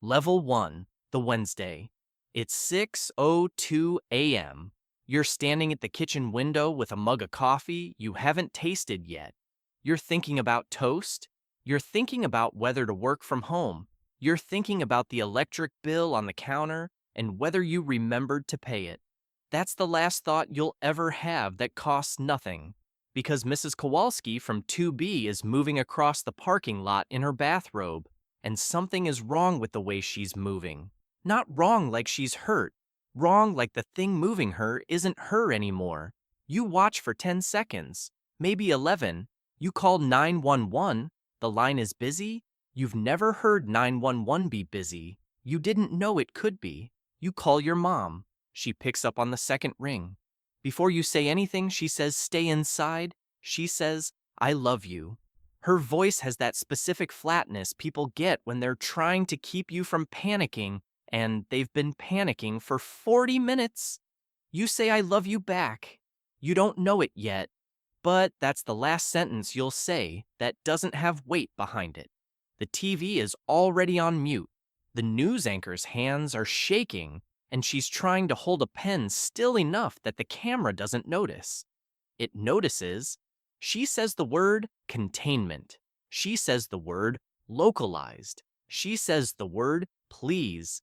Level 1, the Wednesday. It's 6:02 a.m. You're standing at the kitchen window with a mug of coffee you haven't tasted yet. You're thinking about toast. You're thinking about whether to work from home. You're thinking about the electric bill on the counter and whether you remembered to pay it. That's the last thought you'll ever have that costs nothing. Because Mrs. Kowalski from 2B is moving across the parking lot in her bathrobe, and something is wrong with the way she's moving. Not wrong like she's hurt, wrong like the thing moving her isn't her anymore. You watch for 10 seconds, maybe 11. You call 911, the line is busy. You've never heard 911 be busy. You didn't know it could be. You call your mom. She picks up on the second ring. Before you say anything, she says, "Stay inside." She says, "I love you." Her voice has that specific flatness people get when they're trying to keep you from panicking, and they've been panicking for 40 minutes. You say, "I love you" back. You don't know it yet, but that's the last sentence you'll say that doesn't have weight behind it. The TV is already on mute. The news anchor's hands are shaking, and she's trying to hold a pen still enough that the camera doesn't notice. It notices. She says the word containment. She says the word localized. She says the word please.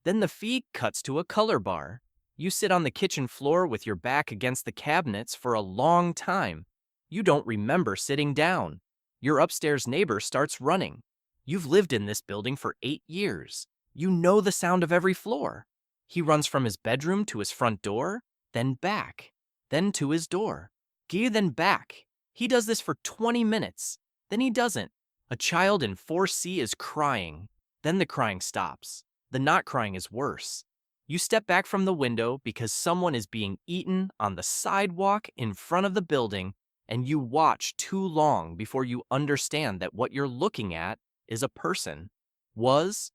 Then the feed cuts to a color bar. You sit on the kitchen floor with your back against the cabinets for a long time. You don't remember sitting down. Your upstairs neighbor starts running. You've lived in this building for 8 years. You know the sound of every floor. He runs from his bedroom to his front door, then back, then to his door. Then back. He does this for 20 minutes. Then he doesn't. A child in 4C is crying. Then the crying stops. The not crying is worse. You step back from the window because someone is being eaten on the sidewalk in front of the building, and you watch too long before you understand that what you're looking at is a person. Was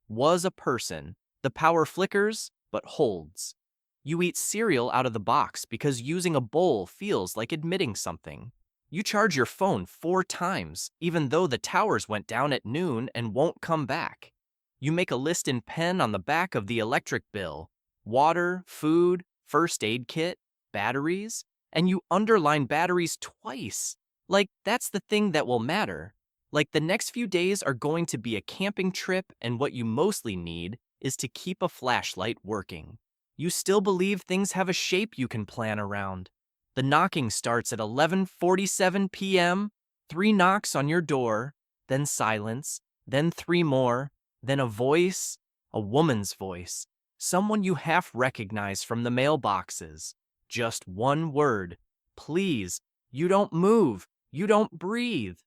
a person. The power flickers, but holds. You eat cereal out of the box because using a bowl feels like admitting something. You charge your phone 4 times, even though the towers went down at noon and won't come back. You make a list in pen on the back of the electric bill: water, food, first aid kit, batteries, and you underline batteries twice. Like that's the thing that will matter. Like the next few days are going to be a camping trip, and what you mostly need is to keep a flashlight working. You still believe things have a shape you can plan around. The knocking starts at 11:47 p.m., 3 knocks on your door, then silence, then 3 more, then a voice, a woman's voice, someone you half recognize from the mailboxes. Just one word: please. You don't move. You don't breathe.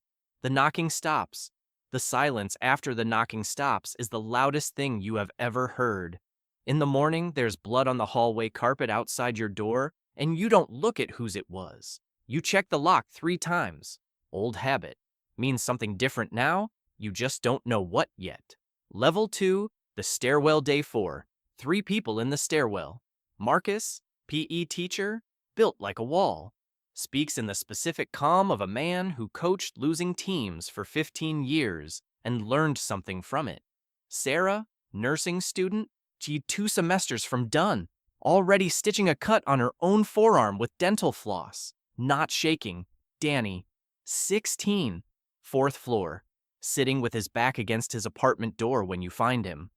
The knocking stops. The silence after the knocking stops is the loudest thing you have ever heard. In the morning, there's blood on the hallway carpet outside your door, and you don't look at whose it was. You check the lock 3 times. Old habit. Means something different now, you just don't know what yet. Level 2, the stairwell day 4. 3 people in the stairwell. Marcus, PE teacher, built like a wall. Speaks in the specific calm of a man who coached losing teams for 15 years and learned something from it. Sarah, nursing student, 2 semesters from done, already stitching a cut on her own forearm with dental floss, not shaking. Danny, 16, 4th floor, sitting with his back against his apartment door when you find him.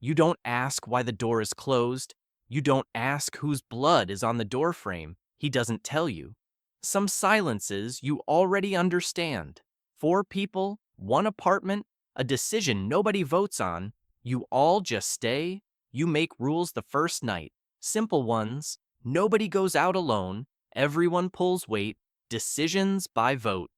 You don't ask why the door is closed. You don't ask whose blood is on the doorframe. He doesn't tell you. Some silences you already understand. 4 people, 1 apartment, a decision nobody votes on. You all just stay. You make rules the first night. Simple ones. Nobody goes out alone. Everyone pulls weight. Decisions by vote.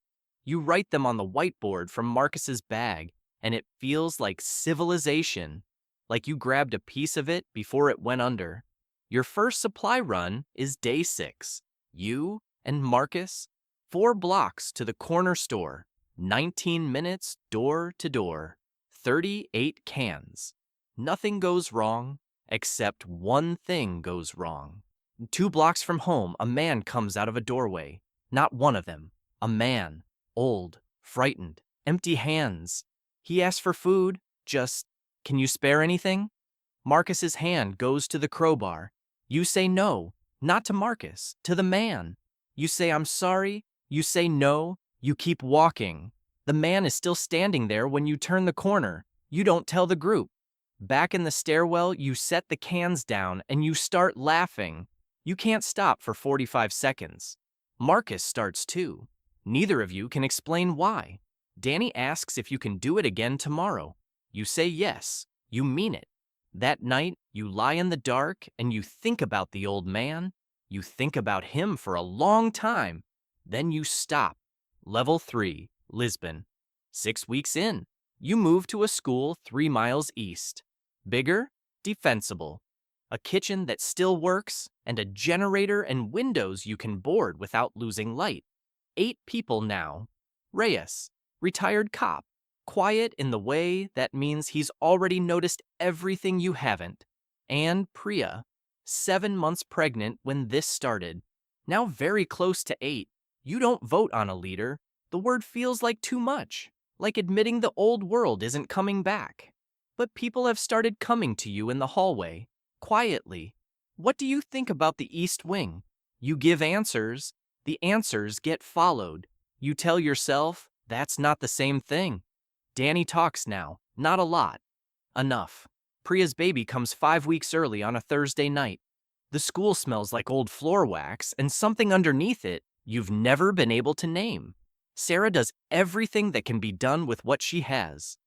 You write them on the whiteboard from Marcus's bag, and it feels like civilization. Like you grabbed a piece of it before it went under. Your first supply run is day 6. You and Marcus, 4 blocks to the corner store, 19 minutes door to door, 38 cans. Nothing goes wrong, except one thing goes wrong. 2 blocks from home, a man comes out of a doorway. Not one of them. A man, old, frightened, empty hands. He asks for food, just Can you spare anything? Marcus's hand goes to the crowbar. You say no, not to Marcus, to the man. You say I'm sorry. You say no. You keep walking. The man is still standing there when you turn the corner. You don't tell the group. Back in the stairwell, you set the cans down and you start laughing. You can't stop for 45 seconds. Marcus starts too. Neither of you can explain why. Danny asks if you can do it again tomorrow. You say yes. You mean it. That night, you lie in the dark and you think about the old man. You think about him for a long time. Then you stop. Level 3, Lisbon. 6 weeks in, you move to a school 3 miles east. Bigger, defensible. A kitchen that still works, and a generator and windows you can board without losing light. 8 people now. Reyes, retired cop. Quiet in the way that means he's already noticed everything you haven't. And Priya, 7 months pregnant when this started. Now very close to 8. You don't vote on a leader. The word feels like too much, like admitting the old world isn't coming back. But people have started coming to you in the hallway, quietly. What do you think about the East Wing? You give answers. The answers get followed. You tell yourself, that's not the same thing. Danny talks now, not a lot. Enough. Priya's baby comes 5 weeks early on a Thursday night. The school smells like old floor wax and something underneath it you've never been able to name. Sarah does everything that can be done with what she has,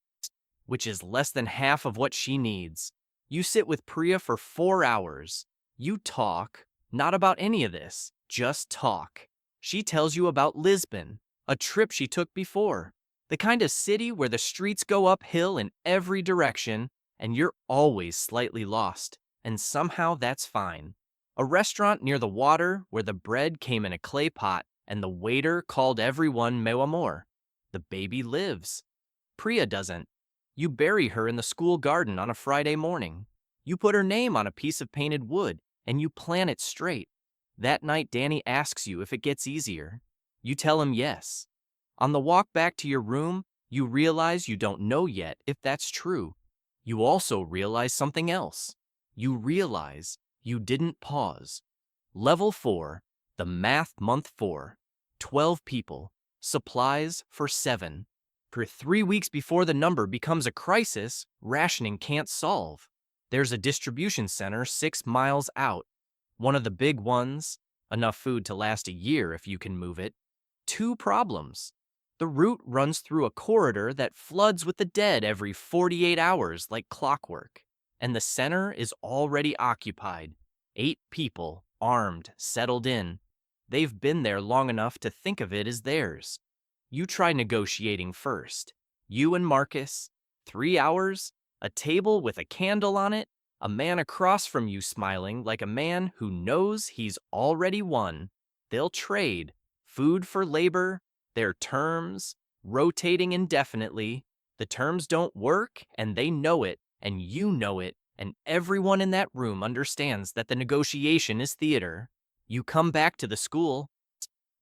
which is less than half of what she needs. You sit with Priya for 4 hours. You talk, not about any of this, just talk. She tells you about Lisbon, a trip she took before. The kind of city where the streets go uphill in every direction, and you're always slightly lost, and somehow that's fine. A restaurant near the water where the bread came in a clay pot, and the waiter called everyone meu amor. The baby lives. Priya doesn't. You bury her in the school garden on a Friday morning. You put her name on a piece of painted wood, and you plan it straight. That night, Danny asks you if it gets easier. You tell him yes. On the walk back to your room, you realize you don't know yet if that's true. You also realize something else. You realize you didn't pause. Level 4, the math month 4. 12 people. Supplies for 7. For 3 weeks before the number becomes a crisis, rationing can't solve. There's a distribution center 6 miles out. One of the big ones, enough food to last a year if you can move it. 2 problems. The route runs through a corridor that floods with the dead every 48 hours like clockwork. And the center is already occupied. 8 people, armed, settled in. They've been there long enough to think of it as theirs. You try negotiating first. You and Marcus. 3 hours, a table with a candle on it, a man across from you smiling like a man who knows he's already won. They'll trade. Food for labor, their terms, rotating indefinitely. The terms don't work, and they know it, and you know it, and everyone in that room understands that the negotiation is theater. You come back to the school.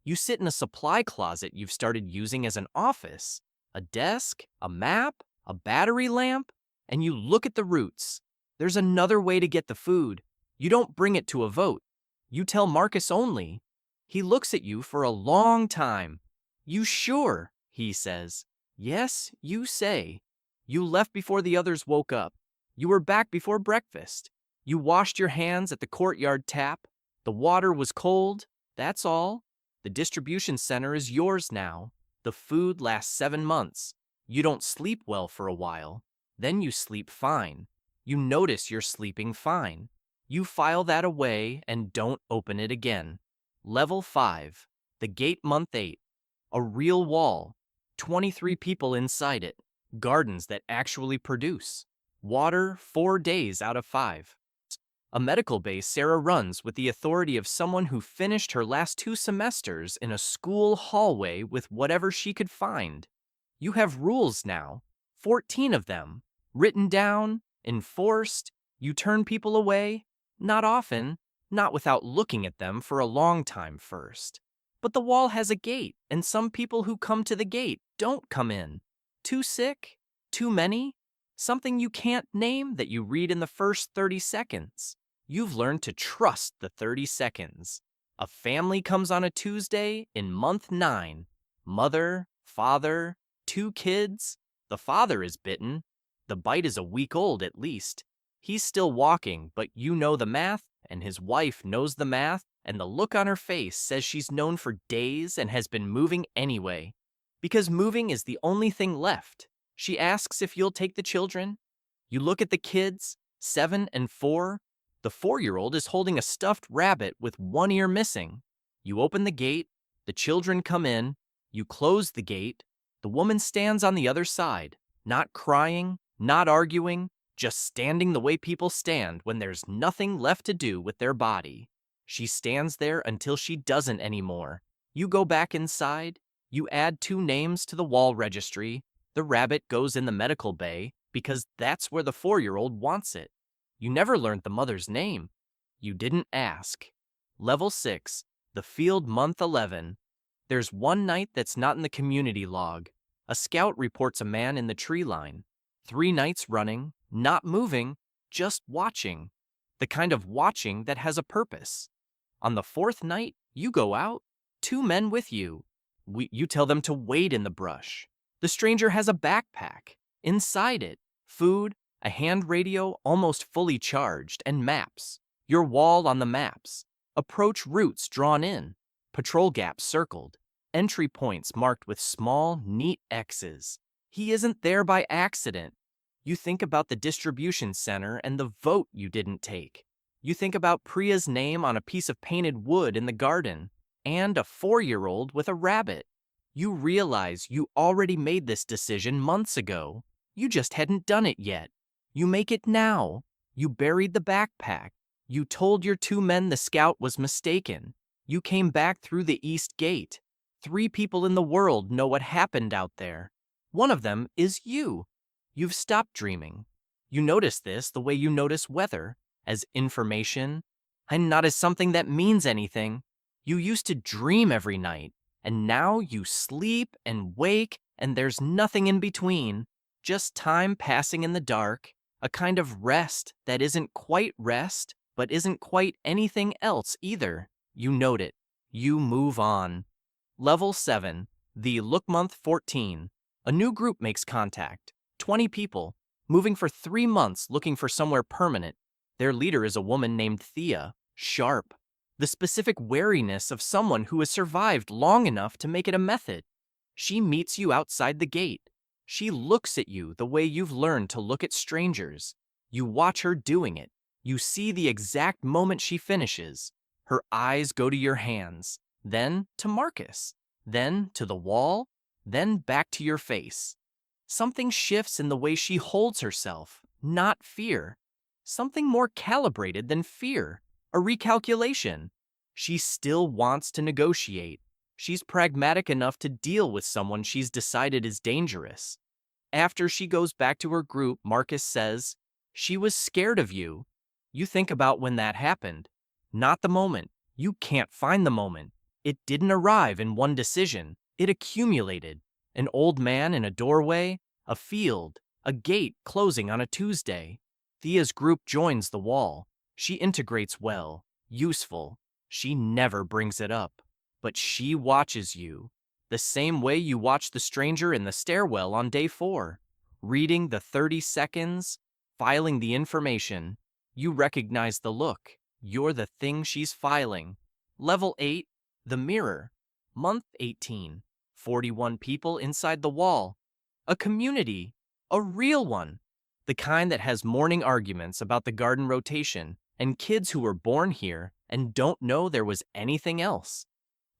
You sit in a supply closet you've started using as an office, a desk, a map, a battery lamp, and you look at the routes. There's another way to get the food. You don't bring it to a vote. You tell Marcus only. He looks at you for a long time. You sure? He says. Yes, you say. You left before the others woke up. You were back before breakfast. You washed your hands at the courtyard tap. The water was cold. That's all. The distribution center is yours now. The food lasts 7 months. You don't sleep well for a while. Then you sleep fine. You notice you're sleeping fine. You file that away and don't open it again. Level 5. The gate month 8. A real wall. 23 people inside it. Gardens that actually produce. Water 4 days out of 5. A medical base Sarah runs with the authority of someone who finished her last 2 semesters in a school hallway with whatever she could find. You have rules now, 14 of them, written down, enforced. You turn people away, not often, not without looking at them for a long time first. But the wall has a gate, and some people who come to the gate don't come in. Too sick? Too many? Something you can't name that you read in the first 30 seconds. You've learned to trust the 30 seconds. A family comes on a Tuesday in month 9. Mother, father, 2 kids. The father is bitten. The bite is a week old at least. He's still walking, but you know the math, and his wife knows the math, and the look on her face says she's known for days and has been moving anyway. Because moving is the only thing left. She asks if you'll take the children. You look at the kids, 7 and 4. The 4-year-old is holding a stuffed rabbit with one ear missing. You open the gate, the children come in, you close the gate. The woman stands on the other side, not crying, not arguing, just standing the way people stand when there's nothing left to do with their body. She stands there until she doesn't anymore. You go back inside, you add 2 names to the wall registry. The rabbit goes in the medical bay because that's where the 4-year-old wants it. You never learned the mother's name. You didn't ask. Level 6, the field month 11. There's one night that's not in the community log. A scout reports a man in the tree line. 3 nights running, not moving, just watching. The kind of watching that has a purpose. On the 4th night, you go out, 2 men with you. You tell them to wait in the brush. The stranger has a backpack. Inside it, food, a hand radio almost fully charged, and maps. Your wall on the maps. Approach routes drawn in. Patrol gaps circled. Entry points marked with small, neat X's. He isn't there by accident. You think about the distribution center and the vote you didn't take. You think about Priya's name on a piece of painted wood in the garden, and a 4-year-old with a rabbit. You realize you already made this decision months ago. You just hadn't done it yet. You make it now. You buried the backpack. You told your 2 men the scout was mistaken. You came back through the east gate. 3 people in the world know what happened out there. One of them is you. You've stopped dreaming. You notice this the way you notice weather, as information, and not as something that means anything. You used to dream every night, and now you sleep and wake, and there's nothing in between. Just time passing in the dark, a kind of rest that isn't quite rest, but isn't quite anything else either. You note it. You move on. Level 7, the look month 14. A new group makes contact. 20 people, moving for 3 months looking for somewhere permanent. Their leader is a woman named Thea, sharp. The specific wariness of someone who has survived long enough to make it a method. She meets you outside the gate. She looks at you the way you've learned to look at strangers. You watch her doing it. You see the exact moment she finishes. Her eyes go to your hands, then to Marcus, then to the wall, then back to your face. Something shifts in the way she holds herself, not fear. Something more calibrated than fear, a recalculation. She still wants to negotiate. She's pragmatic enough to deal with someone she's decided is dangerous. After she goes back to her group, Marcus says, "She was scared of you." You think about when that happened. Not the moment. You can't find the moment. It didn't arrive in one decision. It accumulated. An old man in a doorway, a field, a gate closing on a Tuesday. Thea's group joins the wall. She integrates well, useful. She never brings it up. But she watches you. The same way you watch the stranger in the stairwell on day 4. Reading the 30 seconds, filing the information. You recognize the look. You're the thing she's filing. Level 8, the mirror. Month 18. 41 people inside the wall. A community. A real one. The kind that has morning arguments about the garden rotation and kids who were born here and don't know there was anything else.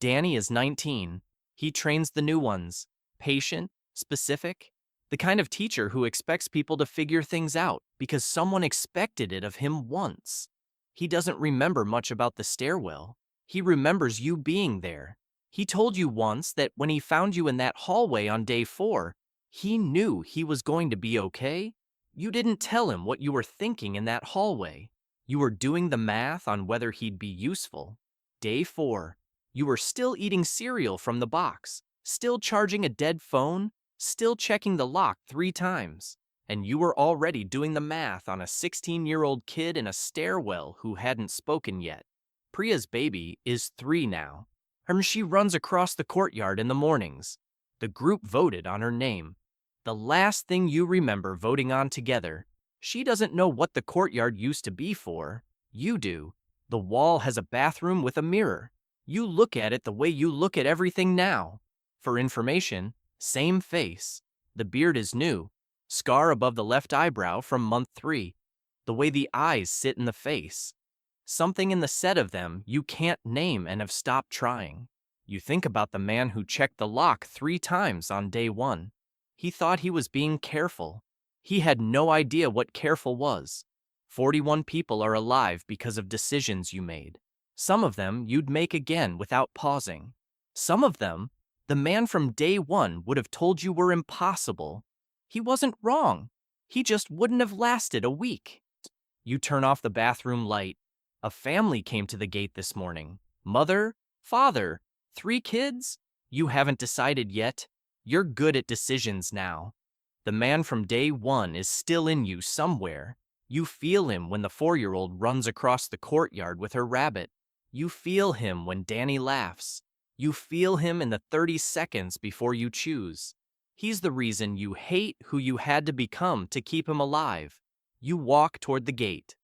Danny is 19. He trains the new ones. Patient, specific. The kind of teacher who expects people to figure things out because someone expected it of him once. He doesn't remember much about the stairwell. He remembers you being there. He told you once that when he found you in that hallway on day 4, he knew he was going to be okay. You didn't tell him what you were thinking in that hallway. You were doing the math on whether he'd be useful. Day 4. You were still eating cereal from the box, still charging a dead phone, still checking the lock 3 times. and you were already doing the math on a 16-year-old kid in a stairwell who hadn't spoken yet. Priya's baby is 3 now, and she runs across the courtyard in the mornings. The group voted on her name. The last thing you remember voting on together. She doesn't know what the courtyard used to be for. You do. The wall has a bathroom with a mirror. You look at it the way you look at everything now. For information, same face. The beard is new. Scar above the left eyebrow from month 3. The way the eyes sit in the face. Something in the set of them you can't name and have stopped trying. You think about the man who checked the lock 3 times on day 1. He thought he was being careful. He had no idea what careful was. 41 people are alive because of decisions you made. Some of them you'd make again without pausing. Some of them, the man from day 1 would have told you were impossible. He wasn't wrong. He just wouldn't have lasted a week. You turn off the bathroom light. A family came to the gate this morning. Mother, father, 3 kids? You haven't decided yet. You're good at decisions now. The man from day 1 is still in you somewhere. You feel him when the 4-year-old runs across the courtyard with her rabbit. You feel him when Danny laughs. You feel him in the 30 seconds before you choose. He's the reason you hate who you had to become to keep him alive. You walk toward the gate.